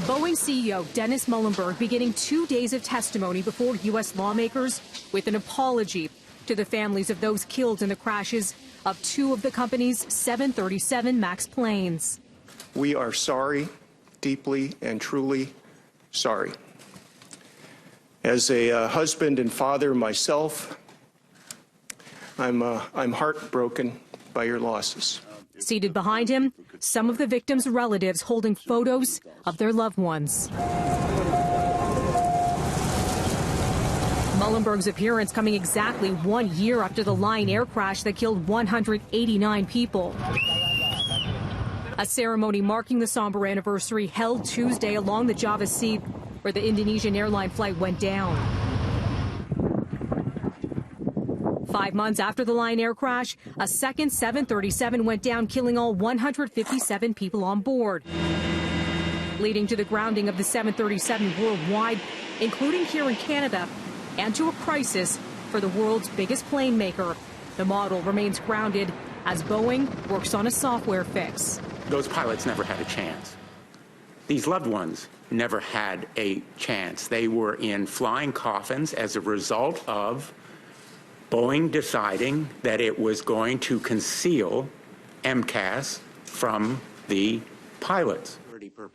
Boeing CEO Dennis Muhlenberg beginning 2 days of testimony before U.S. lawmakers with an apology to the families of those killed in the crashes of two of the company's 737 MAX planes. We are sorry, deeply and truly sorry. As a husband and father myself, I'm heartbroken by your losses. Seated behind him, some of the victims' relatives holding photos of their loved ones. Muhlenberg's appearance coming exactly 1 year after the Lion Air crash that killed 189 people. A ceremony marking the somber anniversary held Tuesday along the Java Sea, where the Indonesian airline flight went down. 5 months after the Lion Air crash, a second 737 went down, killing all 157 people on board, leading to the grounding of the 737 worldwide, including here in Canada, and to a crisis for the world's biggest plane maker. The model remains grounded as Boeing works on a software fix. Those pilots never had a chance. These loved ones never had a chance. They were in flying coffins as a result of Boeing deciding that it was going to conceal MCAS from the pilots.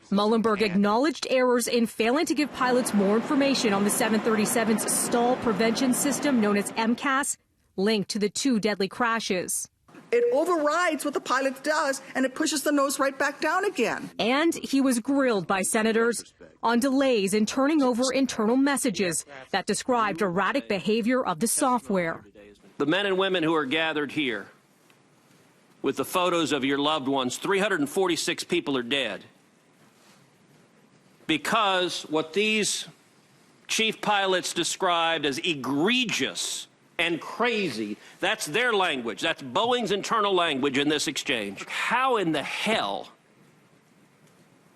Muhlenberg acknowledged errors in failing to give pilots more information on the 737's stall prevention system known as MCAS, linked to the two deadly crashes. It overrides what the pilot does, and it pushes the nose right back down again. And he was grilled by senators on delays in turning over internal messages that described erratic behavior of the software. The men and women who are gathered here with the photos of your loved ones, 346 people are dead because what these chief pilots described as egregious and crazy, that's their language. That's Boeing's internal language in this exchange. How in the hell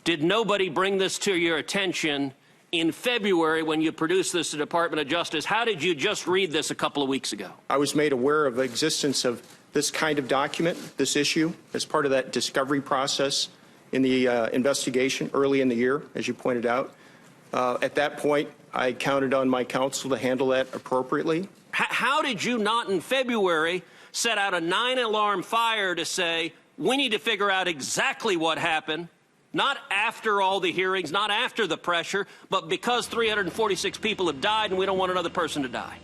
did nobody bring this to your attention in February when you produced this to the Department of Justice? How did you just read this a couple of weeks ago? I was made aware of the existence of this kind of document, this issue, as part of that discovery process in the investigation early in the year, as you pointed out. At that point, I counted on my counsel to handle that appropriately. How did you not in February set out a 9-alarm fire to say, we need to figure out exactly what happened, not after all the hearings, not after the pressure, but because 346 people have died and we don't want another person to die?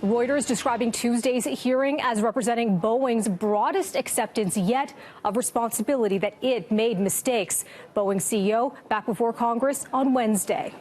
Reuters describing Tuesday's hearing as representing Boeing's broadest acceptance yet of responsibility that it made mistakes. Boeing CEO back before Congress on Wednesday.